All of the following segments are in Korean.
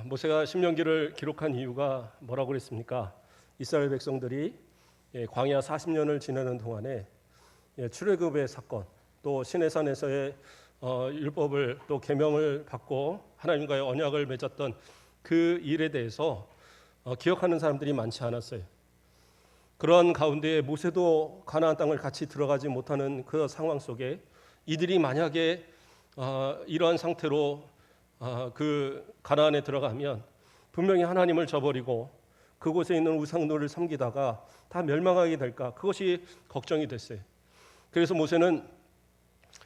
모세가 신명기를 기록한 이유가 뭐라고 그랬습니까? 이스라엘 백성들이 광야 40년을 지내는 동안에 출애굽의 사건, 또 시내산에서의 율법을 또 계명을 받고 하나님과의 언약을 맺었던 그 일에 대해서 기억하는 사람들이 많지 않았어요. 그런 가운데 모세도 가나안 땅을 같이 들어가지 못하는 그 상황 속에 이들이 만약에 이러한 상태로 그 가나안에 들어가면 분명히 하나님을 저버리고 그곳에 있는 우상들을 섬기다가 다 멸망하게 될까, 그것이 걱정이 됐어요. 그래서 모세는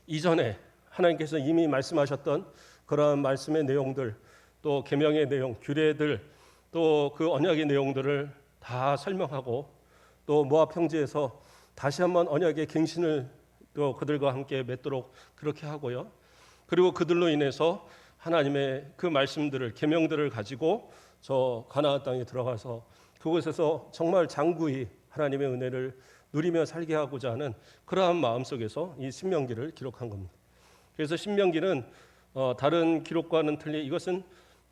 이전에 하나님께서 이미 말씀하셨던 그러한 말씀의 내용들, 또 계명의 내용, 규례들, 또 그 언약의 내용들을 다 설명하고, 또 모압 평지에서 다시 한번 언약의 갱신을 또 그들과 함께 맺도록 그렇게 하고요. 그리고 그들로 인해서 하나님의 그 말씀들을, 계명들을 가지고 저 가나안 땅에 들어가서 그곳에서 정말 장구히 하나님의 은혜를 누리며 살게 하고자 하는 그러한 마음 속에서 이 신명기를 기록한 겁니다. 그래서 신명기는 다른 기록과는 틀리 이것은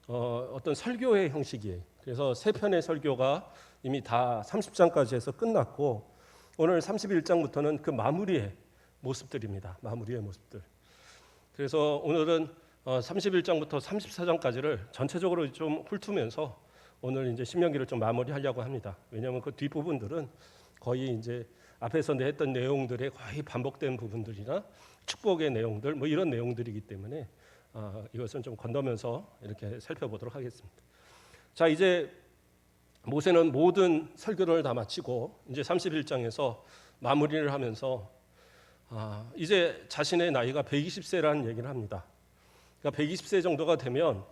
어떤 설교의 형식이에요. 그래서 세 편의 설교가 이미 다 30장까지 해서 끝났고, 오늘 31장부터는 그 마무리의 모습들입니다. 마무리의 모습들. 그래서 오늘은 31장부터 34장까지를 전체적으로 좀 훑으면서 오늘 이제 신명기를 좀 마무리하려고 합니다. 왜냐하면 그 뒷부분들은 거의 이제 앞에서 했던 내용들의 거의 반복된 부분들이나 축복의 내용들, 뭐 이런 내용들이기 때문에 이것은 좀 건너면서 이렇게 살펴보도록 하겠습니다. 자, 이제 모세는 모든 설교를 다 마치고 이제 31장에서 마무리를 하면서 이제 자신의 나이가 120세라는 얘기를 합니다. 그러니까 120세 정도가 되면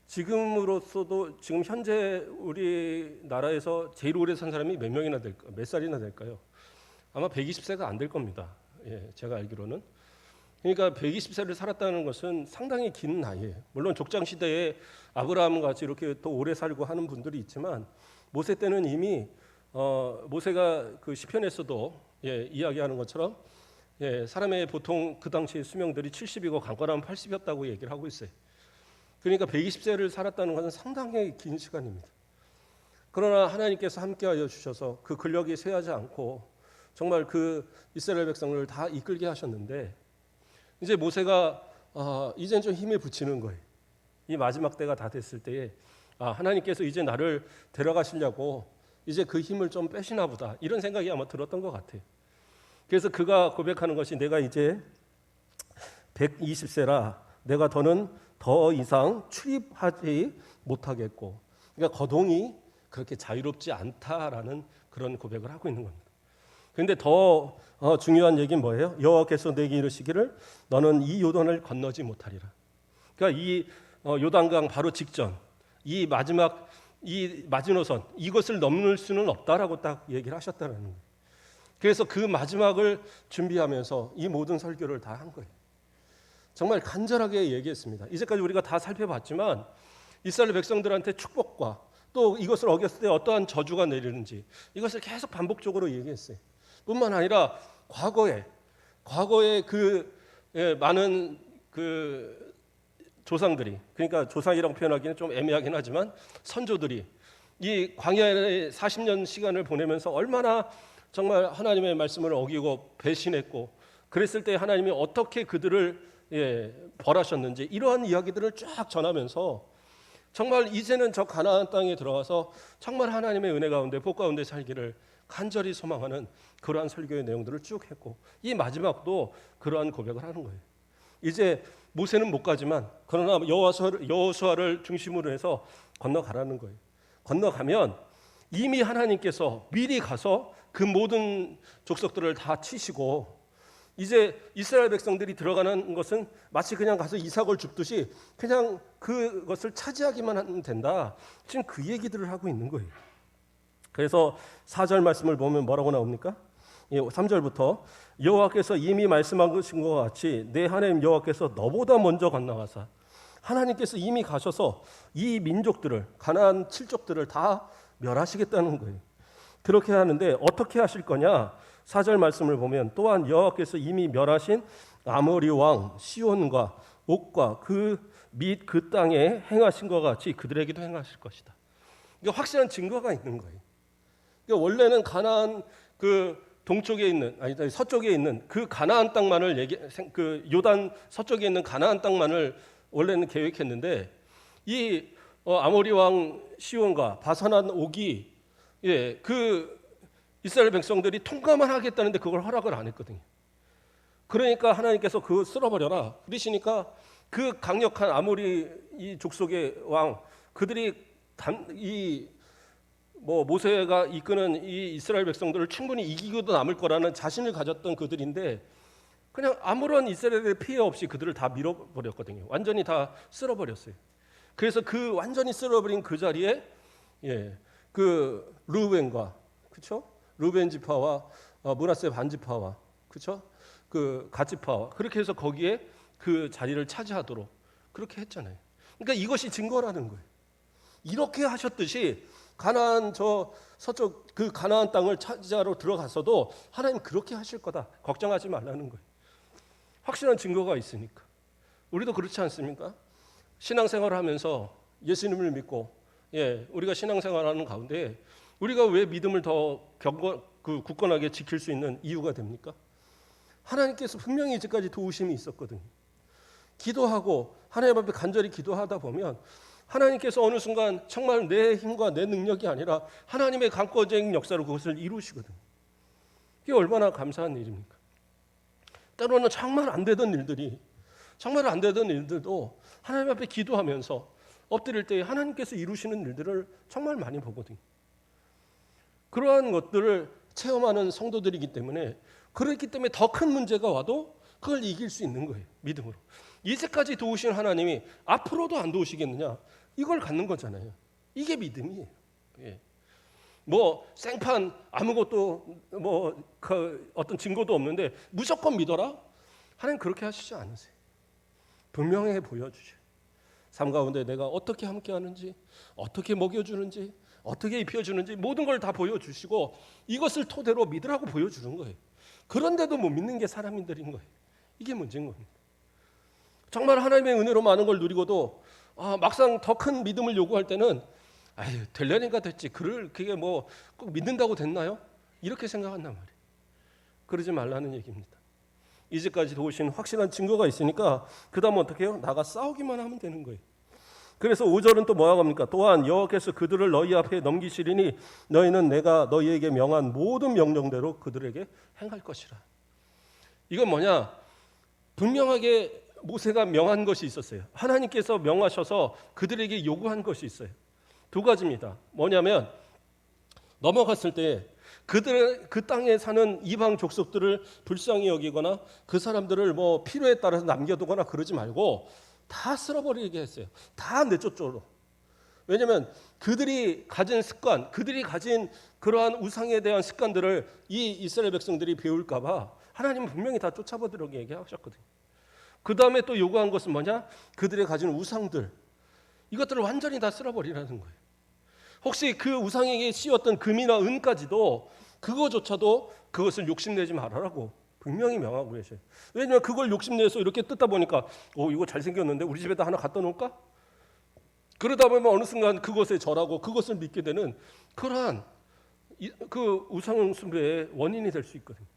지금으로서도 지금 현재 우리나라에서 제일 오래 산 사람이 몇 살이나 될까요? 아마 120세가 안 될 겁니다. 제가 알기로는. 그러니까 120세를 살았다는 것은 상당히 긴 나이예요. 물론 족장 시대에 아브라함 같이 이렇게 더 오래 살고 하는 분들이 있지만, 모세 때는 이미 모세가 그 시편에서도 이야기하는 것처럼 사람의 보통 그 당시 수명들이 70이고 강건하면 80이었다고 얘기를 하고 있어요. 그러니까 120세를 살았다는 것은 상당히 긴 시간입니다. 그러나 하나님께서 함께하여 주셔서 그 근력이 쇠하지 않고 정말 그 이스라엘 백성을 다 이끌게 하셨는데, 이제 모세가 이젠 좀 힘을 붙이는 거예요. 이 마지막 때가 다 됐을 때에 하나님께서 이제 나를 데려가시려고 이제 그 힘을 좀 빼시나 보다, 이런 생각이 아마 들었던 것 같아요. 그래서 그가 고백하는 것이, 내가 이제 120세라 내가 더 이상 출입하지 못하겠고, 그러니까 거동이 그렇게 자유롭지 않다라는 그런 고백을 하고 있는 겁니다. 그런데 더 중요한 얘기는 뭐예요? 여호와께서 내게 이르시기를 너는 이 요단을 건너지 못하리라. 그러니까 이 요단강 바로 직전, 이 마지막 이 마지노선, 이것을 넘을 수는 없다라고 딱 얘기를 하셨다는 거예요. 그래서 그 마지막을 준비하면서 이 모든 설교를 다 한 거예요. 정말 간절하게 얘기했습니다. 이제까지 우리가 다 살펴봤지만 이스라엘 백성들한테 축복과 또 이것을 어겼을 때 어떠한 저주가 내리는지 이것을 계속 반복적으로 얘기했어요. 뿐만 아니라 과거에 그 많은 그 조상들이, 그러니까 조상이라고 표현하기는 좀 애매하긴 하지만 선조들이 이 광야의 40년 시간을 보내면서 얼마나 정말 하나님의 말씀을 어기고 배신했고, 그랬을 때 하나님이 어떻게 그들을 벌하셨는지, 이러한 이야기들을 쫙 전하면서 정말 이제는 저 가나안 땅에 들어가서 정말 하나님의 은혜 가운데 복 가운데 살기를 간절히 소망하는 그러한 설교의 내용들을 쭉 했고, 이 마지막도 그러한 고백을 하는 거예요. 이제 모세는 못 가지만 그러나 여호수아를 중심으로 해서 건너가라는 거예요. 건너가면 이미 하나님께서 미리 가서 그 모든 족속들을 다 치시고, 이제 이스라엘 백성들이 들어가는 것은 마치 그냥 가서 이삭을 줍듯이 그냥 그것을 차지하기만 하면 된다, 지금 그 얘기들을 하고 있는 거예요. 그래서 4절 말씀을 보면 뭐라고 나옵니까? 3절부터 여호와께서 이미 말씀하신 것 같이 내 하나님 여호와께서 너보다 먼저 건너가사, 하나님께서 이미 가셔서 이 민족들을, 가나안 7족들을 다 멸하시겠다는 거예요. 그렇게 하는데 어떻게 하실 거냐? 4절 말씀을 보면 또한 여호와께서 이미 멸하신 아모리 왕 시온과 옥과 그 및 그 땅에 행하신 것 같이 그들에게도 행하실 것이다. 이게 확실한 증거가 있는 거예요. 그러니까 원래는 가나안 그 동쪽에 있는 서쪽에 있는 그 가나안 땅만을 그 요단 서쪽에 있는 가나안 땅만을 원래는 계획했는데 이 아모리 왕 시온과 바산한 옥이 그 이스라엘 백성들이 통과만 하겠다는데 그걸 허락을 안 했거든요. 그러니까 하나님께서 그거 쓸어버려라 그러시니까 그 강력한 아모리 이 족속의 왕 그들이 모세가 이끄는 이 이스라엘 백성들을 충분히 이기고도 남을 거라는 자신을 가졌던 그들인데 그냥 아무런 이스라엘의 피해 없이 그들을 다 밀어버렸거든요. 완전히 다 쓸어버렸어요. 그래서 그 완전히 쓸어버린 그 자리에 그 르우벤과 그렇죠? 르우벤 지파와 므낫세 반 지파와 그렇죠? 그 갓 지파와 그렇게 해서 거기에 그 자리를 차지하도록 그렇게 했잖아요. 그러니까 이것이 증거라는 거예요. 이렇게 하셨듯이 가나안 저 서쪽 그 가나안 땅을 차지하러 들어가서도 하나님 그렇게 하실 거다. 걱정하지 말라는 거예요. 확실한 증거가 있으니까. 우리도 그렇지 않습니까? 신앙생활을 하면서 예수님을 믿고 우리가 신앙생활하는 가운데 우리가 왜 믿음을 더 굳건하게 지킬 수 있는 이유가 됩니까? 하나님께서 분명히 이제까지 도우심이 있었거든요. 기도하고 하나님 앞에 간절히 기도하다 보면 하나님께서 어느 순간 정말 내 힘과 내 능력이 아니라 하나님의 강권적인 역사로 그것을 이루시거든요. 이게 얼마나 감사한 일입니까? 때로는 정말 안 되던 일들도 하나님 앞에 기도하면서 엎드릴 때 하나님께서 이루시는 일들을 정말 많이 보거든요. 그러한 것들을 체험하는 성도들이기 때문에 그렇기 때문에 더 큰 문제가 와도 그걸 이길 수 있는 거예요. 믿음으로. 이제까지 도우신 하나님이 앞으로도 안 도우시겠느냐? 이걸 갖는 거잖아요. 이게 믿음이에요. 생판 아무것도 어떤 증거도 없는데 무조건 믿어라? 하나님 그렇게 하시지 않으세요. 분명하게 보여주셔요. 삶 가운데 내가 어떻게 함께하는지, 어떻게 먹여주는지, 어떻게 입혀주는지 모든 걸 다 보여주시고 이것을 토대로 믿으라고 보여주는 거예요. 그런데도 못 믿는 게 사람들인 거예요. 이게 문제인 겁니다. 정말 하나님의 은혜로 많은 걸 누리고도 막상 더 큰 믿음을 요구할 때는 되려니까 됐지. 그게 꼭 믿는다고 됐나요? 이렇게 생각한단 말이에요. 그러지 말라는 얘기입니다. 이제까지 도우신 확실한 증거가 있으니까 그 다음 어떻게 해요? 나가 싸우기만 하면 되는 거예요. 그래서 5절은 또 뭐라고 합니까? 또한 여호와께서 그들을 너희 앞에 넘기시리니 너희는 내가 너희에게 명한 모든 명령대로 그들에게 행할 것이라. 이건 뭐냐? 분명하게 모세가 명한 것이 있었어요. 하나님께서 명하셔서 그들에게 요구한 것이 있어요. 두 가지입니다. 뭐냐면 넘어갔을 때 그 땅에 사는 이방 족속들을 불쌍히 여기거나 그 사람들을 필요에 따라서 남겨두거나 그러지 말고 다 쓸어버리게 했어요. 다 내쫓으로. 왜냐하면 그들이 가진 습관, 그들이 가진 그러한 우상에 대한 습관들을 이 이스라엘 백성들이 배울까 봐 하나님은 분명히 다 쫓아버리라고 얘기하셨거든요. 그 다음에 또 요구한 것은 뭐냐? 그들의 가진 우상들, 이것들을 완전히 다 쓸어버리라는 거예요. 혹시 그 우상에게 씌웠던 금이나 은까지도 그거조차도 그것을 욕심내지 말아라고 분명히 명하고 계셔요. 왜냐하면 그걸 욕심내서 이렇게 뜯다 보니까 이거 잘생겼는데 우리 집에다 하나 갖다 놓을까? 그러다 보면 어느 순간 그것에 절하고 그것을 믿게 되는 그러한 그 우상 숭배의 원인이 될 수 있거든요.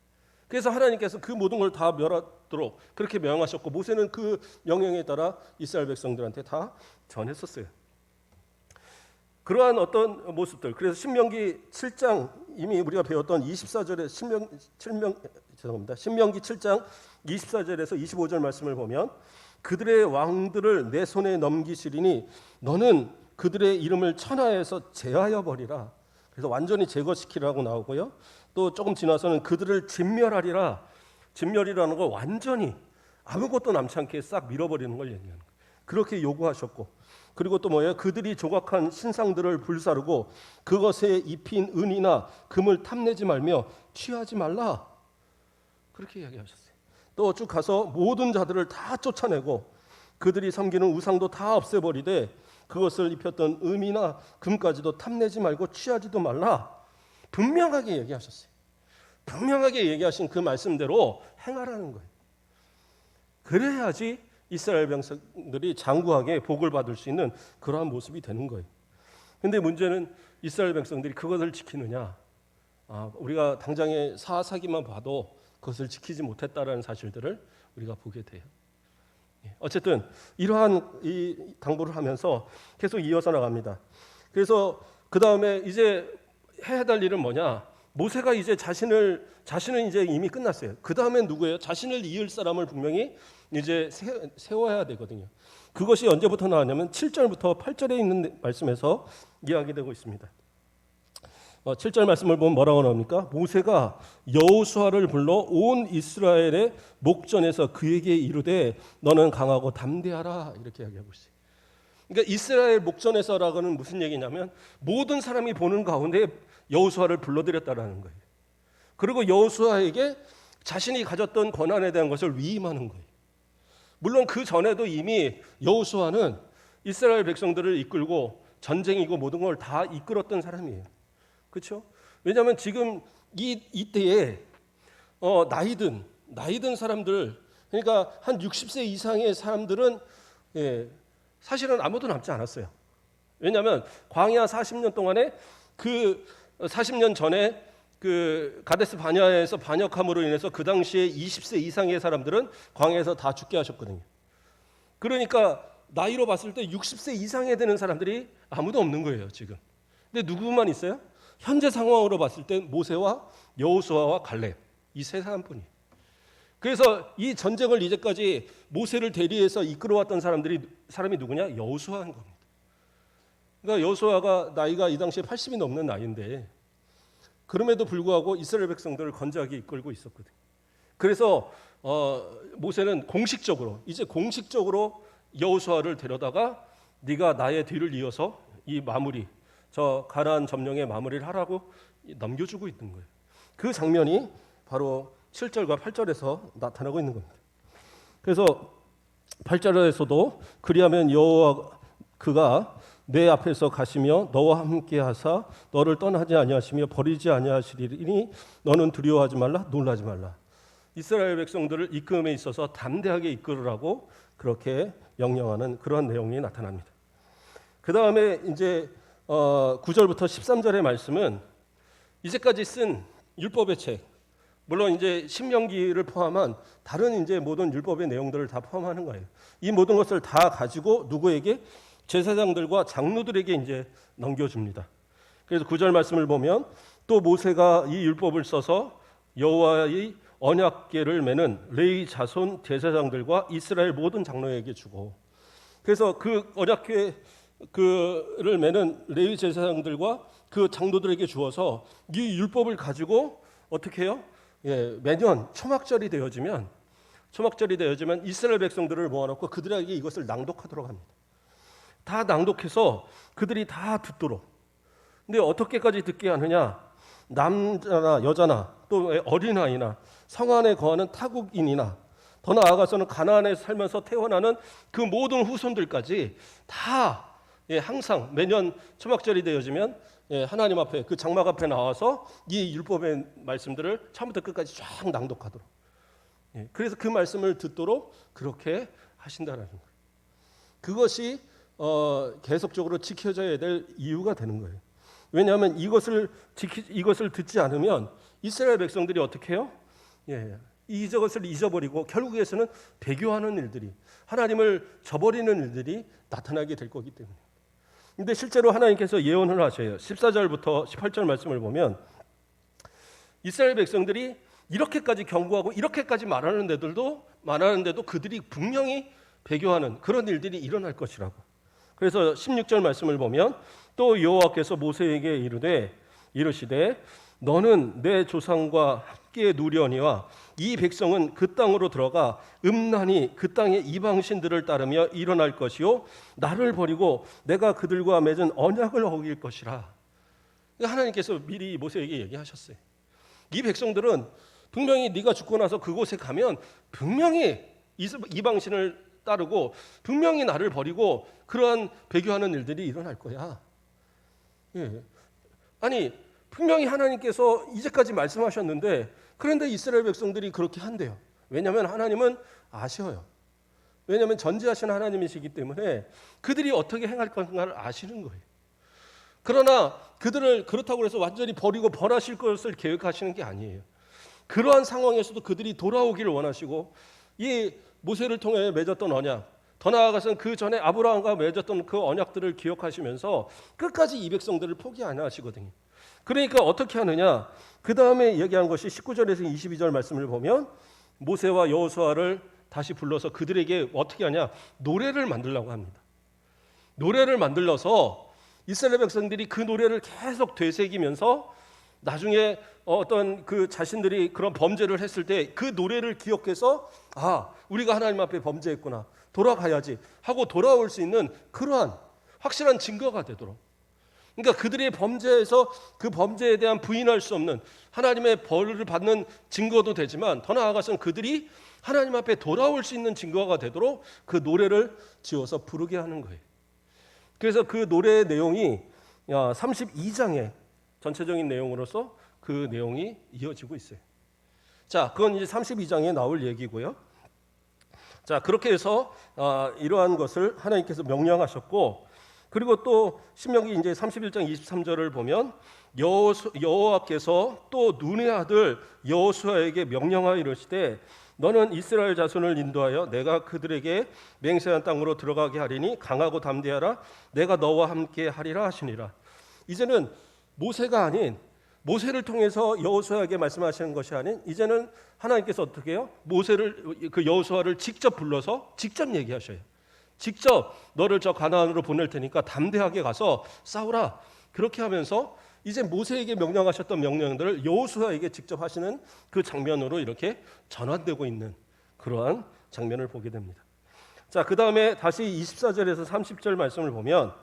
그래서 하나님께서 그 모든 걸 다 멸하도록 그렇게 명하셨고 모세는 그 명령에 따라 이스라엘 백성들한테 다 전했었어요. 그러한 어떤 모습들. 그래서 신명기 7장 이미 우리가 배웠던 24절에 신명기 7장 24절에서 25절 말씀을 보면 그들의 왕들을 내 손에 넘기시리니 너는 그들의 이름을 천하에서 제하여 버리라. 그래서 완전히 제거시키라고 나오고요. 또 조금 지나서는 그들을 진멸하리라. 진멸이라는 걸 완전히 아무것도 남지 않게 싹 밀어버리는 걸 얘기하는 거예요. 그렇게 요구하셨고 그리고 또 뭐예요? 그들이 조각한 신상들을 불사르고 그것에 입힌 은이나 금을 탐내지 말며 취하지 말라. 그렇게 이야기하셨어요. 또 쭉 가서 모든 자들을 다 쫓아내고 그들이 섬기는 우상도 다 없애버리되 그것을 입혔던 은이나 금까지도 탐내지 말고 취하지도 말라. 분명하게 얘기하셨어요. 분명하게 얘기하신 그 말씀대로 행하라는 거예요. 그래야지 이스라엘 백성들이 장구하게 복을 받을 수 있는 그러한 모습이 되는 거예요. 근데 문제는 이스라엘 백성들이 그것을 지키느냐? 우리가 당장의 사사기만 봐도 그것을 지키지 못했다라는 사실들을 우리가 보게 돼요. 어쨌든 이러한 이 당부를 하면서 계속 이어서 나갑니다. 그래서 그 다음에 이제 해야 될 일은 뭐냐? 모세가 이제 자신은 이제 이미 끝났어요. 그 다음엔 누구예요? 자신을 이을 사람을 분명히 이제 세워야 되거든요. 그것이 언제부터 나왔냐면 7절부터 8절에 있는 말씀에서 이야기되고 있습니다. 7절 말씀을 보면 뭐라고 나옵니까? 모세가 여호수아를 불러 온 이스라엘의 목전에서 그에게 이르되 너는 강하고 담대하라 이렇게 이야기하고 있어요. 그러니까 이스라엘 목전에서라고는 무슨 얘기냐면 모든 사람이 보는 가운데 여호수아를 불러들였다라는 거예요. 그리고 여호수아에게 자신이 가졌던 권한에 대한 것을 위임하는 거예요. 물론 그 전에도 이미 여호수아는 이스라엘 백성들을 이끌고 전쟁이고 모든 걸 다 이끌었던 사람이에요. 그렇죠? 왜냐하면 지금 이때에 나이든 사람들, 그러니까 한 60세 이상의 사람들은 사실은 아무도 남지 않았어요. 왜냐하면 광야 40년 동안에 그 40년 전에 그 가데스 바네아에서 반역함으로 인해서 그 당시에 20세 이상의 사람들은 광야에서 다 죽게 하셨거든요. 그러니까 나이로 봤을 때 60세 이상에 되는 사람들이 아무도 없는 거예요, 지금. 근데 누구만 있어요? 현재 상황으로 봤을 때 모세와 여호수아와 갈렙 이 세 사람뿐이에요. 그래서 이 전쟁을 이제까지 모세를 대리해서 이끌어왔던 사람이 누구냐? 여호수아인 겁니다. 그러니까 여호수아가 나이가 이 당시에 80이 넘는 나이인데 그럼에도 불구하고 이스라엘 백성들을 건재하게 이끌고 있었거든요. 그래서 모세는 공식적으로 여호수아를 데려다가 네가 나의 뒤를 이어서 이 마무리 저 가나안 점령의 마무리를 하라고 넘겨주고 있는 거예요. 그 장면이 바로 7절과 8절에서 나타나고 있는 겁니다. 그래서 8절에서도 그리하면 여호와 그가 내 앞에서 가시며 너와 함께 하사 너를 떠나지 아니하시며 버리지 아니하시리니 너는 두려워하지 말라 놀라지 말라. 이스라엘 백성들을 이끌음에 있어서 담대하게 이끌으라고 그렇게 명령하는 그런 내용이 나타납니다. 그 다음에 이제 9절부터 13절의 말씀은 이제까지 쓴 율법의 책, 물론 이제 신명기를 포함한 다른 이제 모든 율법의 내용들을 다 포함하는 거예요. 이 모든 것을 다 가지고 누구에게? 제사장들과 장로들에게 이제 넘겨줍니다. 그래서 9절 말씀을 보면 또 모세가 이 율법을 써서 여호와의 언약궤를 매는 레위 자손 제사장들과 이스라엘 모든 장로에게 주고, 그래서 그 언약궤를 매는 레위 제사장들과 그 장로들에게 주어서 이 율법을 가지고 어떻게 해요? 매년 초막절이 되어지면 이스라엘 백성들을 모아놓고 그들에게 이것을 낭독하도록 합니다. 다 낭독해서 그들이 다 듣도록. 근데 어떻게까지 듣게 하느냐? 남자나 여자나 또 어린아이나 성 안에 거하는 타국인이나 더 나아가서는 가나안에 살면서 태어나는 그 모든 후손들까지 다 항상 매년 초막절이 되어지면 하나님 앞에 그 장막 앞에 나와서 이 율법의 말씀들을 처음부터 끝까지 쫙 낭독하도록. 그래서 그 말씀을 듣도록 그렇게 하신다라는 거예요. 그것이 계속적으로 지켜져야 될 이유가 되는 거예요. 왜냐하면 이것을 듣지 않으면 이스라엘 백성들이 어떻게 해요? 이것을 잊어버리고 결국에서는 배교하는 일들이, 하나님을 저버리는 일들이 나타나게 될 거기 때문에. 근데 실제로 하나님께서 예언을 하셔요. 14절부터 18절 말씀을 보면 이스라엘 백성들이 이렇게까지 경고하고 이렇게까지 말하는데도 그들이 분명히 배교하는 그런 일들이 일어날 것이라고. 그래서 16절 말씀을 보면 또 여호와께서 모세에게 이르시되 너는 내 조상과 함께 누려니와 이 백성은 그 땅으로 들어가 음란히 그 땅의 이방신들을 따르며 일어날 것이요 나를 버리고 내가 그들과 맺은 언약을 어길 것이라. 하나님께서 미리 모세에게 얘기하셨어요. 이 백성들은 분명히 네가 죽고 나서 그곳에 가면 분명히 이방신을 따르고 분명히 나를 버리고 그러한 배교하는 일들이 일어날 거야. 아니 분명히 하나님께서 이제까지 말씀하셨는데 그런데 이스라엘 백성들이 그렇게 한대요. 왜냐하면 하나님은 아셔요. 왜냐하면 전지하신 하나님이시기 때문에 그들이 어떻게 행할 건가를 아시는 거예요. 그러나 그들을 그렇다고 해서 완전히 버리고 벌하실 것을 계획하시는 게 아니에요. 그러한 상황에서도 그들이 돌아오기를 원하시고 이 모세를 통해 맺었던 언약, 더 나아가서는 그 전에 아브라함과 맺었던 그 언약들을 기억하시면서 끝까지 이 백성들을 포기 안 하시거든요. 그러니까 어떻게 하느냐? 그 다음에 얘기한 것이 19절에서 22절 말씀을 보면 모세와 여호수아를 다시 불러서 그들에게 어떻게 하냐? 노래를 만들라고 합니다. 노래를 만들어서 이스라엘 백성들이 그 노래를 계속 되새기면서 나중에 어떤 그 자신들이 그런 범죄를 했을 때 그 노래를 기억해서 우리가 하나님 앞에 범죄했구나, 돌아가야지 하고 돌아올 수 있는 그러한 확실한 증거가 되도록, 그러니까 그들의 범죄에서 그 범죄에 대한 부인할 수 없는 하나님의 벌을 받는 증거도 되지만 더 나아가서는 그들이 하나님 앞에 돌아올 수 있는 증거가 되도록 그 노래를 지어서 부르게 하는 거예요. 그래서 그 노래의 내용이 32장의 전체적인 내용으로서 그 내용이 이어지고 있어요. 자, 그건 이제 32장에 나올 얘기고요. 자, 그렇게 해서 이러한 것을 하나님께서 명령하셨고, 그리고 또 신명기 이제 31장 23절을 보면 여호와께서 또 눈의 아들 여호수아에게 명령하여 이르시되 너는 이스라엘 자손을 인도하여 내가 그들에게 맹세한 땅으로 들어가게 하리니 강하고 담대하라, 내가 너와 함께 하리라 하시니라. 이제는 모세가 아닌, 모세를 통해서 여호수아에게 말씀하시는 것이 아닌, 이제는 하나님께서 어떻게 해요? 모세를, 그 여호수아를 직접 불러서 직접 얘기하셔요. 직접 너를 저 가나안으로 보낼 테니까 담대하게 가서 싸우라. 그렇게 하면서 이제 모세에게 명령하셨던 명령들을 여호수아에게 직접 하시는 그 장면으로 이렇게 전환되고 있는 그러한 장면을 보게 됩니다. 자, 그 다음에 다시 24절에서 30절 말씀을 보면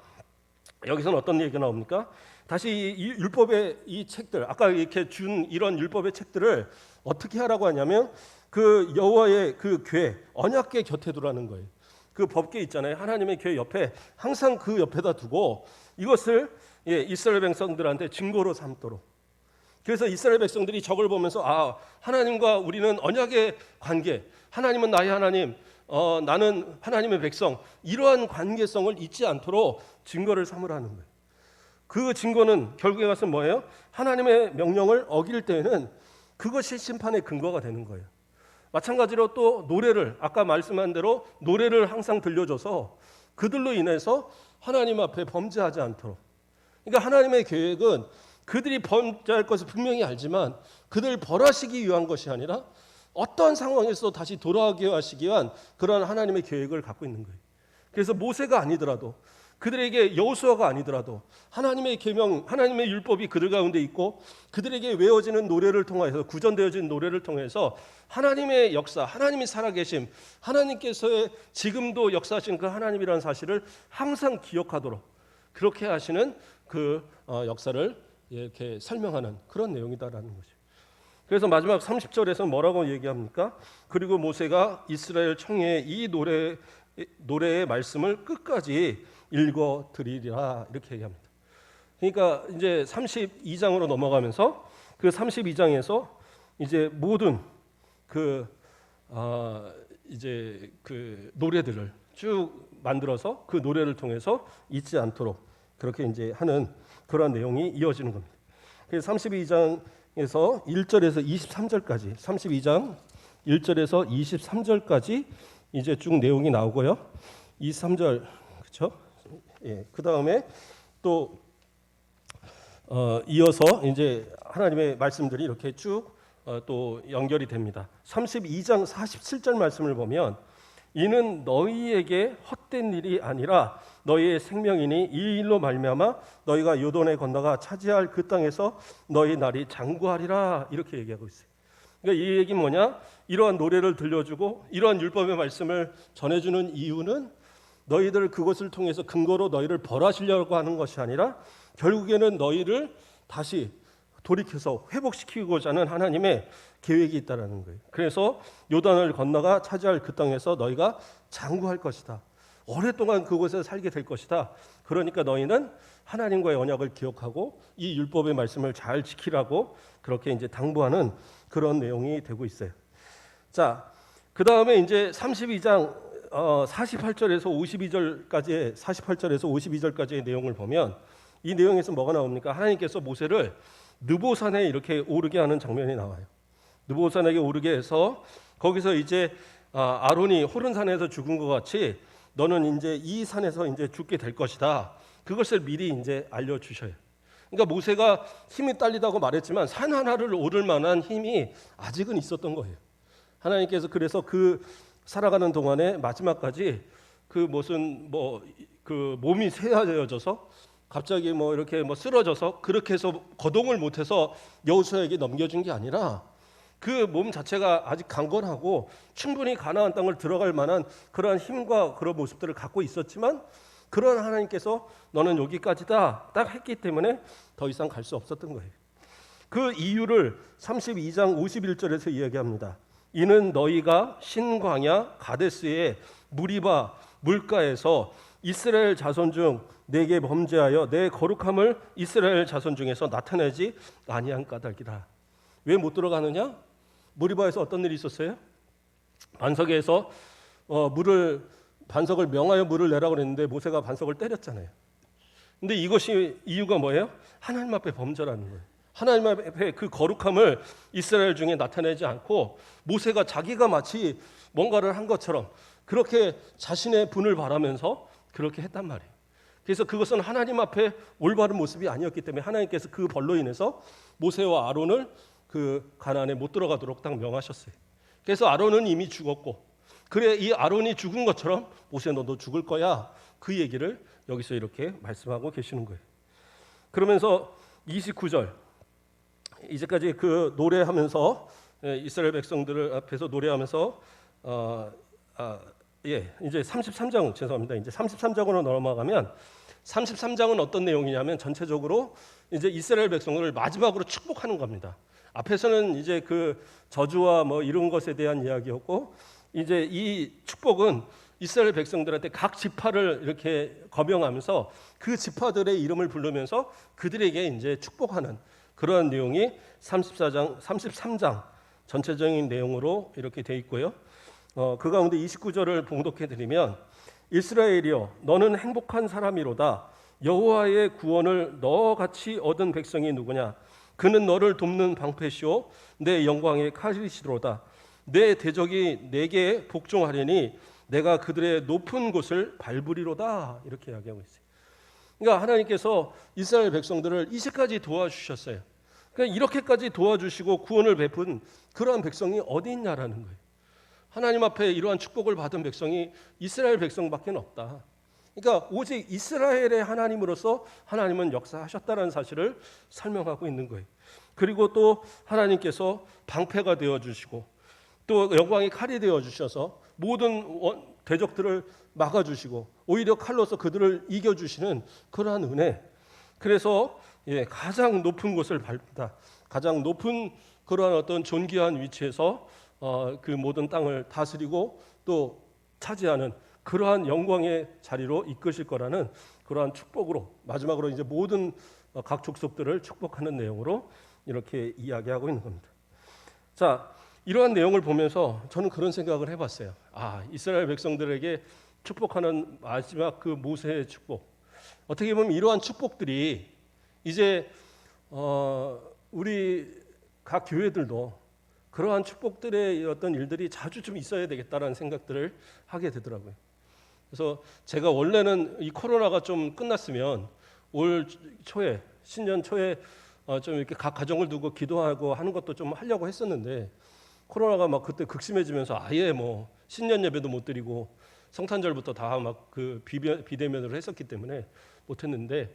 여기서는 어떤 얘기가 나옵니까? 다시 이 율법의 이 책들, 아까 이렇게 준 이런 율법의 책들을 어떻게 하라고 하냐면 그 여호와의 그 궤, 언약궤 곁에 두라는 거예요. 그 법궤 있잖아요. 하나님의 궤 옆에 항상 그 옆에다 두고 이것을 이스라엘 백성들한테 증거로 삼도록. 그래서 이스라엘 백성들이 저걸 보면서 하나님과 우리는 언약의 관계, 하나님은 나의 하나님, 나는 하나님의 백성, 이러한 관계성을 잊지 않도록 증거를 삼으라는 거예요. 그 증거는 결국에 가서 뭐예요? 하나님의 명령을 어길 때에는 그것이 심판의 근거가 되는 거예요. 마찬가지로 또 노래를, 아까 말씀한 대로 노래를 항상 들려줘서 그들로 인해서 하나님 앞에 범죄하지 않도록. 그러니까 하나님의 계획은 그들이 범죄할 것을 분명히 알지만 그들을 벌하시기 위한 것이 아니라 어떠한 상황에서 다시 돌아오게 하시기 위한 그런 하나님의 계획을 갖고 있는 거예요. 그래서 모세가 아니더라도, 그들에게 여호수아가 아니더라도 하나님의 계명, 하나님의 율법이 그들 가운데 있고 그들에게 외워지는 노래를 통해서, 구전되어진 노래를 통해서 하나님의 역사, 하나님이 살아계심, 하나님께서의 지금도 역사하신 그 하나님이라는 사실을 항상 기억하도록 그렇게 하시는 그 역사를 이렇게 설명하는 그런 내용이다라는 거죠. 그래서 마지막 30절에서 뭐라고 얘기합니까? 그리고 모세가 이스라엘 청회에 이 노래의 말씀을 끝까지 읽어 드리리라, 이렇게 얘기합니다. 그러니까 이제 32장으로 넘어가면서 그 32장에서 이제 모든 이제 그 노래들을 쭉 만들어서 그 노래를 통해서 잊지 않도록 그렇게 이제 하는 그런 내용이 이어지는 겁니다. 그래서 32장에서 1절에서 23절까지, 32장 1절에서 23절까지 이제 쭉 내용이 나오고요. 23절, 그렇죠? 그 다음에 또 이어서 이제 하나님의 말씀들이 이렇게 쭉 또 연결이 됩니다. 32장 47절 말씀을 보면 이는 너희에게 헛된 일이 아니라 너희의 생명이니 이 일로 말미암아 너희가 요단에 건너가 차지할 그 땅에서 너희 날이 장구하리라, 이렇게 얘기하고 있어요. 그러니까 이 얘기는 뭐냐? 이러한 노래를 들려주고 이러한 율법의 말씀을 전해주는 이유는 너희들 그것을 통해서 근거로 너희를 벌하시려고 하는 것이 아니라 결국에는 너희를 다시 돌이켜서 회복시키고자 하는 하나님의 계획이 있다는 거예요. 그래서 요단을 건너가 차지할 그 땅에서 너희가 장구할 것이다. 오랫동안 그곳에 살게 될 것이다. 그러니까 너희는 하나님과의 언약을 기억하고 이 율법의 말씀을 잘 지키라고 그렇게 이제 당부하는 그런 내용이 되고 있어요. 자, 그 다음에 이제 32장 48절에서 52절까지의 내용을 보면 이 내용에서 뭐가 나옵니까? 하나님께서 모세를 느보산에 이렇게 오르게 하는 장면이 나와요. 느보산에게 오르게 해서 거기서 이제 아론이 호른산에서 죽은 것 같이 너는 이제 이 산에서 이제 죽게 될 것이다. 그것을 미리 이제 알려 주셔요. 그러니까 모세가 힘이 딸리다고 말했지만 산 하나를 오를 만한 힘이 아직은 있었던 거예요. 하나님께서 그래서 그 살아가는 동안에 마지막까지 그 무슨 그 몸이 쇠하여져서 갑자기 이렇게 쓰러져서 그렇게 해서 거동을 못해서 여호수아에게 넘겨준 게 아니라 그 몸 자체가 아직 강건하고 충분히 가나안 땅을 들어갈 만한 그러한 힘과 그런 모습들을 갖고 있었지만 그런 하나님께서 너는 여기까지다 딱 했기 때문에 더 이상 갈 수 없었던 거예요. 그 이유를 32장 51절에서 이야기합니다. 이는 너희가 신광야 가데스의 무리바 물가에서 이스라엘 자손 중 내게 범죄하여 내 거룩함을 이스라엘 자손 중에서 나타내지 아니한 까닭이라. 왜 못 들어가느냐? 무리바에서 어떤 일이 있었어요? 반석에서 반석을 명하여 물을 내라고 그랬는데 모세가 반석을 때렸잖아요. 근데 이것이 이유가 뭐예요? 하나님 앞에 범죄라는 거예요. 하나님 앞에 그 거룩함을 이스라엘 중에 나타내지 않고 모세가 자기가 마치 뭔가를 한 것처럼 그렇게 자신의 분을 바라면서 그렇게 했단 말이에요. 그래서 그것은 하나님 앞에 올바른 모습이 아니었기 때문에 하나님께서 그 벌로 인해서 모세와 아론을 그 가나안에 못 들어가도록 딱 명하셨어요. 그래서 아론은 이미 죽었고 그래 이 아론이 죽은 것처럼 모세 너도 죽을 거야. 그 얘기를 여기서 이렇게 말씀하고 계시는 거예요. 그러면서 29절 이제까지 그 노래하면서 이스라엘 백성들을 앞에서 노래하면서 이제 33장 죄송합니다. 이제 33장으로 넘어가면 33장은 어떤 내용이냐면 전체적으로 이제 이스라엘 백성들을 마지막으로 축복하는 겁니다. 앞에서는 이제 그 저주와 이런 것에 대한 이야기였고 이제 이 축복은 이스라엘 백성들한테 각 지파를 이렇게 거명하면서 그 지파들의 이름을 부르면서 그들에게 이제 축복하는 그러한 내용이 33장 전체적인 내용으로 이렇게 돼 있고요. 그 가운데 29절을 봉독해 드리면 이스라엘이여 너는 행복한 사람이로다. 여호와의 구원을 너같이 얻은 백성이 누구냐? 그는 너를 돕는 방패시오 내 영광의 칼이시로다. 내 대적이 내게 복종하리니 내가 그들의 높은 곳을 밟으리로다. 이렇게 이야기하고 있어요. 그러니까 하나님께서 이스라엘 백성들을 이제까지 도와주셨어요. 그러니까 이렇게까지 도와주시고 구원을 베푼 그러한 백성이 어디 있냐라는 거예요. 하나님 앞에 이러한 축복을 받은 백성이 이스라엘 백성밖에 없다. 그러니까 오직 이스라엘의 하나님으로서 하나님은 역사하셨다는 사실을 설명하고 있는 거예요. 그리고 또 하나님께서 방패가 되어주시고 또 영광의 칼이 되어주셔서 모든 대적들을 막아주시고 오히려 칼로서 그들을 이겨주시는 그러한 은혜. 그래서 가장 높은 곳을 밟다. 가장 높은 그러한 어떤 존귀한 위치에서 그 모든 땅을 다스리고 또 차지하는 그러한 영광의 자리로 이끄실 거라는 그러한 축복으로 마지막으로 이제 모든 각 족속들을 축복하는 내용으로 이렇게 이야기하고 있는 겁니다. 자, 이러한 내용을 보면서 저는 그런 생각을 해봤어요. 이스라엘 백성들에게 축복하는 마지막 그 모세의 축복. 어떻게 보면 이러한 축복들이 이제 우리 각 교회들도 그러한 축복들의 어떤 일들이 자주 좀 있어야 되겠다라는 생각들을 하게 되더라고요. 그래서 제가 원래는 이 코로나가 좀 끝났으면 올 초에 신년 초에 좀 이렇게 각 가정을 두고 기도하고 하는 것도 좀 하려고 했었는데 코로나가 막 그때 극심해지면서 아예 신년 예배도 못 드리고 성탄절부터 다 막 그 비대면으로 했었기 때문에 못했는데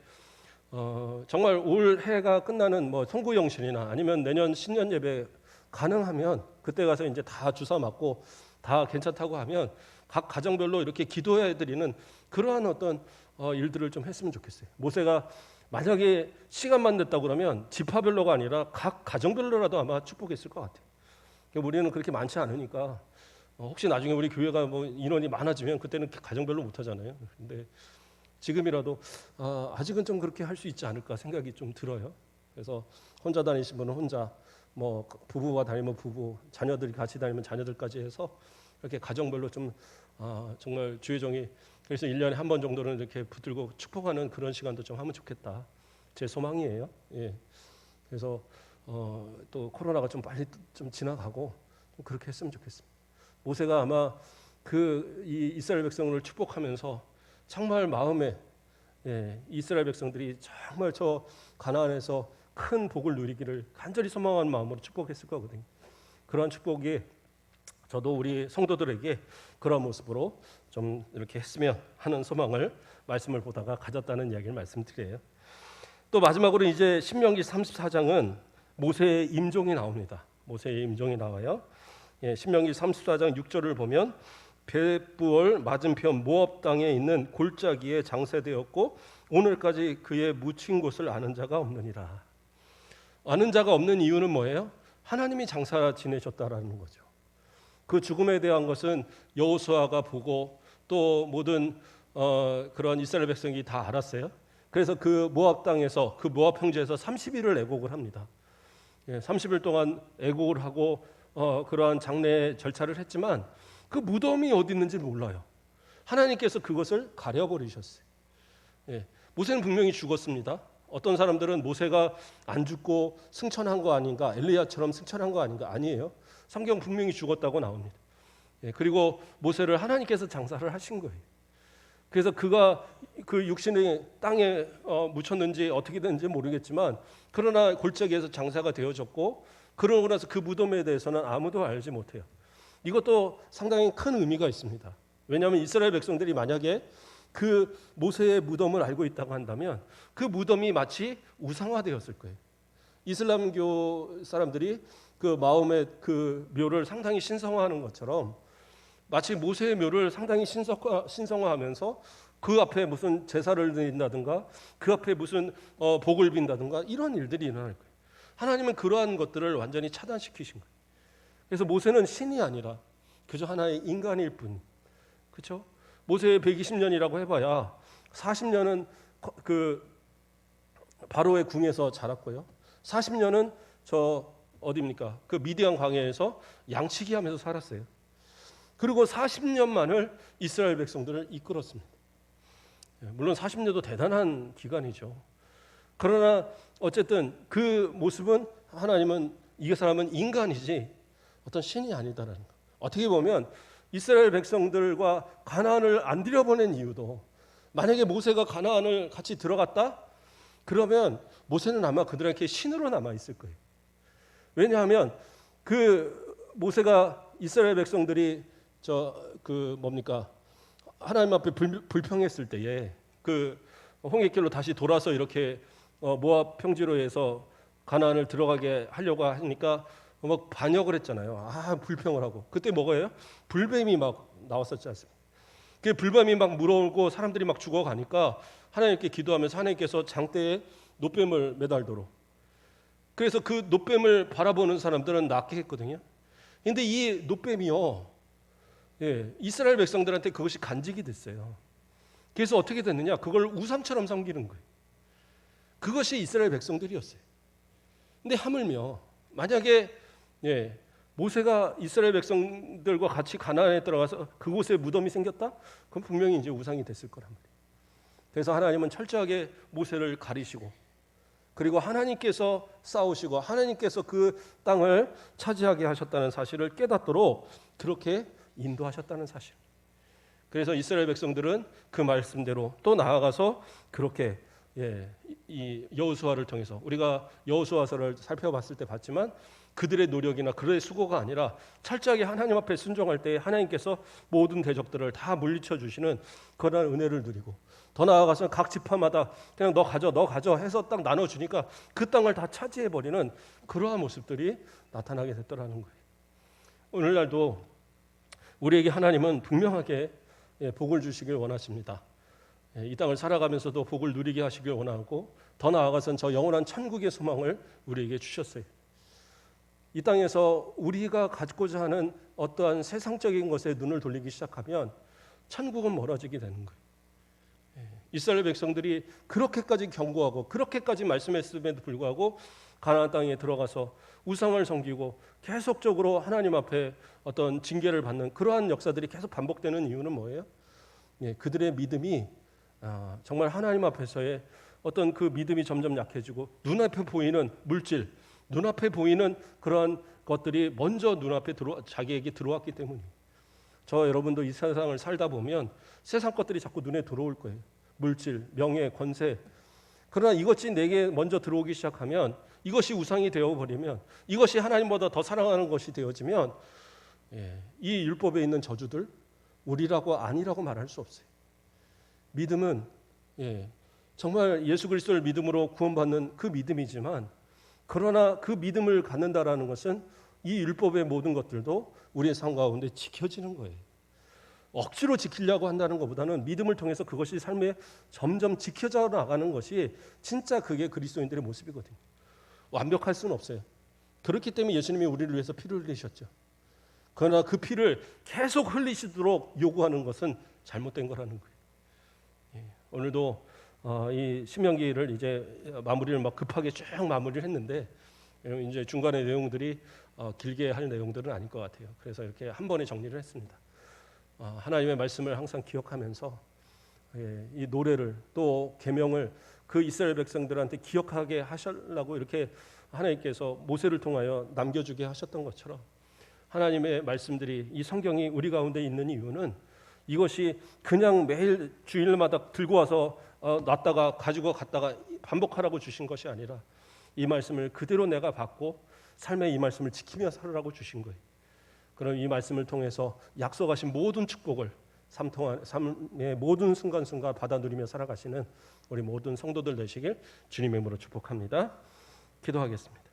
정말 올 해가 끝나는 송구영신이나 아니면 내년 신년 예배 가능하면 그때 가서 이제 다 주사 맞고 다 괜찮다고 하면 각 가정별로 이렇게 기도해 드리는 그러한 어떤 일들을 좀 했으면 좋겠어요. 모세가 만약에 시간만 됐다고 그러면 지파별로가 아니라 각 가정별로라도 아마 축복했을 것 같아요. 우리는 그렇게 많지 않으니까 혹시 나중에 우리 교회가 인원이 많아지면 그때는 가정별로 못 하잖아요. 근데 지금이라도 아직은 좀 그렇게 할 수 있지 않을까 생각이 좀 들어요. 그래서 혼자 다니신 분은 혼자, 부부가 다니면 부부, 자녀들이 같이 다니면 자녀들까지 해서 이렇게 가정별로 좀 정말 주의 종이 그래서 1년에 한 번 정도는 이렇게 붙들고 축복하는 그런 시간도 좀 하면 좋겠다. 제 소망이에요. 예. 그래서 또 코로나가 좀 빨리 좀 지나가고 좀 그렇게 했으면 좋겠습니다. 모세가 아마 이 이스라엘 백성을 축복하면서 정말 마음에 이스라엘 백성들이 정말 저 가나안에서 큰 복을 누리기를 간절히 소망하는 마음으로 축복했을 거거든요. 그러한 축복이 저도 우리 성도들에게 그런 모습으로 좀 이렇게 했으면 하는 소망을 말씀을 보다가 가졌다는 이야기를 말씀드려요. 또 마지막으로 이제 신명기 34장은 모세의 임종이 나옵니다. 모세의 임종이 나와요. 신명기 34장 6절을 보면 벳부얼 맞은편 모압 땅에 있는 골짜기에 장세되었고 오늘까지 그의 묻힌 곳을 아는 자가 없느니라. 아는 자가 없는 이유는 뭐예요? 하나님이 장사 지내셨다라는 거죠. 그 죽음에 대한 것은 여호수아가 보고 또 모든 그런 이스라엘 백성이 다 알았어요. 그래서 그 모압 땅에서 그 모압 평지에서 30일을 애곡을 합니다. 30일 동안 애곡을 하고 그러한 장례 절차를 했지만 그 무덤이 어디 있는지 몰라요. 하나님께서 그것을 가려버리셨어요. 모세는 분명히 죽었습니다. 어떤 사람들은 모세가 안 죽고 승천한 거 아닌가, 엘리야처럼 승천한 거 아닌가. 아니에요. 성경 분명히 죽었다고 나옵니다. 그리고 모세를 하나님께서 장사를 하신 거예요. 그래서 그가 그 육신의 땅에 묻혔는지 어떻게 됐는지 모르겠지만 그러나 골짜기에서 장사가 되어졌고 그러고 나서 그 무덤에 대해서는 아무도 알지 못해요. 이것도 상당히 큰 의미가 있습니다. 왜냐하면 이스라엘 백성들이 만약에 그 모세의 무덤을 알고 있다고 한다면 그 무덤이 마치 우상화되었을 거예요. 이슬람교 사람들이 그 마음의 그 묘를 상당히 신성화하는 것처럼 마치 모세의 묘를 상당히 신성화하면서 그 앞에 무슨 제사를 드린다든가 그 앞에 무슨 복을 빈다든가 이런 일들이 일어날 거예요. 하나님은 그러한 것들을 완전히 차단시키신 거예요. 그래서 모세는 신이 아니라 그저 하나의 인간일 뿐. 그렇죠? 모세의 120년이라고 해봐야 40년은 그 바로의 궁에서 자랐고요. 40년은 어디입니까? 그 미디안 광야에서 양치기 하면서 살았어요. 그리고 40년만을 이스라엘 백성들을 이끌었습니다. 물론 40년도 대단한 기간이죠. 그러나 어쨌든 그 모습은 하나님은 이 사람은 인간이지 어떤 신이 아니다라는 거. 어떻게 보면 이스라엘 백성들과 가나안을 안 들여보낸 이유도 만약에 모세가 가나안을 같이 들어갔다? 그러면 모세는 아마 그들에게 신으로 남아 있을 거예요. 왜냐하면 그 모세가 이스라엘 백성들이 하나님 앞에 불평했을 때에 그 홍해길로 다시 돌아서 이렇게 모압 평지로 해서 가나안을 들어가게 하려고 하니까 막 반역을 했잖아요. 불평을 하고 그때 뭐예요? 불뱀이 막 나왔었지 않습니까? 그 불뱀이 막 물어오고 사람들이 막 죽어가니까 하나님께 기도하면서 하나님께서 장대에 놋뱀을 매달도록. 그래서 그 놋뱀을 바라보는 사람들은 낫게 했거든요. 그런데 이 놋뱀이요, 이스라엘 백성들한테 그것이 간직이 됐어요. 그래서 어떻게 됐느냐? 그걸 우상처럼 섬기는 거예요. 그것이 이스라엘 백성들이었어요. 근데 하물며 만약에 모세가 이스라엘 백성들과 같이 가나안에 들어가서 그곳에 무덤이 생겼다? 그럼 분명히 이제 우상이 됐을 거란 말이에요. 그래서 하나님은 철저하게 모세를 가리시고 그리고 하나님께서 싸우시고 하나님께서 그 땅을 차지하게 하셨다는 사실을 깨닫도록 그렇게 인도하셨다는 사실. 그래서 이스라엘 백성들은 그 말씀대로 또 나아가서 그렇게 이 여호수아를 통해서 우리가 여호수아서를 살펴봤을 때 봤지만 그들의 노력이나 그들의 수고가 아니라 철저하게 하나님 앞에 순종할 때 하나님께서 모든 대적들을 다 물리쳐 주시는 그런 은혜를 누리고 더 나아가서 각 지파마다 그냥 너 가져 해서 딱 나눠주니까 그 땅을 다 차지해버리는 그러한 모습들이 나타나게 됐더라는 거예요. 오늘날도 우리에게 하나님은 분명하게 복을 주시길 원하십니다. 이 땅을 살아가면서도 복을 누리게 하시길 원하고 더 나아가서는 저 영원한 천국의 소망을 우리에게 주셨어요. 이 땅에서 우리가 갖고자 하는 어떠한 세상적인 것에 눈을 돌리기 시작하면 천국은 멀어지게 되는 거예요. 이스라엘 백성들이 그렇게까지 경고하고 그렇게까지 말씀했음에도 불구하고 가나안 땅에 들어가서 우상을 섬기고 계속적으로 하나님 앞에 어떤 징계를 받는 그러한 역사들이 계속 반복되는 이유는 뭐예요? 예, 그들의 믿음이 정말 하나님 앞에서의 어떤 그 믿음이 점점 약해지고 눈앞에 보이는 물질, 눈앞에 보이는 그러한 것들이 먼저 눈앞에 자기에게 들어왔기 때문이에요. 저 여러분도 이 세상을 살다 보면 세상 것들이 자꾸 눈에 들어올 거예요. 물질, 명예, 권세. 그러나 이것이 내게 먼저 들어오기 시작하면, 이것이 우상이 되어버리면, 이것이 하나님보다 더 사랑하는 것이 되어지면 이 율법에 있는 저주들 우리라고 아니라고 말할 수 없어요. 믿음은 정말 예수 그리스도를 믿음으로 구원받는 그 믿음이지만, 그러나 그 믿음을 갖는다라는 것은 이 율법의 모든 것들도 우리의 삶 가운데 지켜지는 거예요. 억지로 지키려고 한다는 것보다는 믿음을 통해서 그것이 삶에 점점 지켜져 나가는 것이 진짜 그게 그리스도인들의 모습이거든요. 완벽할 수는 없어요. 그렇기 때문에 예수님이 우리를 위해서 피를 흘리셨죠. 그러나 그 피를 계속 흘리시도록 요구하는 것은 잘못된 거라는 거예요. 오늘도 이 신명기를 이제 마무리를 막 급하게 쭉 마무리를 했는데, 이제 중간의 내용들이 길게 할 내용들은 아닐 것 같아요. 그래서 이렇게 한 번에 정리를 했습니다. 하나님의 말씀을 항상 기억하면서 이 노래를 또 계명을 그 이스라엘 백성들한테 기억하게 하시려고 이렇게 하나님께서 모세를 통하여 남겨주게 하셨던 것처럼, 하나님의 말씀들이, 이 성경이 우리 가운데 있는 이유는 이것이 그냥 매일 주일마다 들고 와서 놨다가 가지고 갔다가 반복하라고 주신 것이 아니라 이 말씀을 그대로 내가 받고 삶의 이 말씀을 지키며 살으라고 주신 거예요. 그럼 이 말씀을 통해서 약속하신 모든 축복을 삶의 모든 순간순간 받아 누리며 살아가시는 우리 모든 성도들 되시길 주님의 이름으로 축복합니다. 기도하겠습니다.